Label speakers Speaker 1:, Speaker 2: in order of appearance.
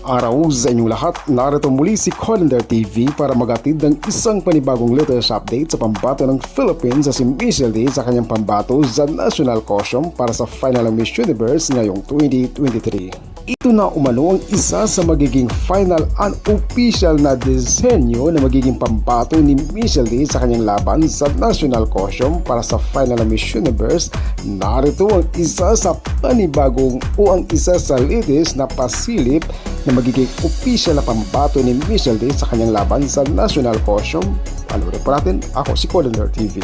Speaker 1: araw sa inyong lahat. Narito muli si Colander TV para magatid ng isang panibagong latest update sa pambato ng Philippines sa si Michelle D sa kanyang pambato sa National Costume para sa final ng Miss Universe ngayong 2023. Ito na umano ang isa sa magiging final unofficial na disenyo na magiging pambato ni Michelle D sa kanyang laban sa National Costume para sa final ng Miss Universe. Narito ang isa sa panibagong o ang isa sa latest na pasilip na magiging official na pambato ni Michelle D sa kanyang laban sa National Costume. Panoorin po natin. Ako si Colander TV.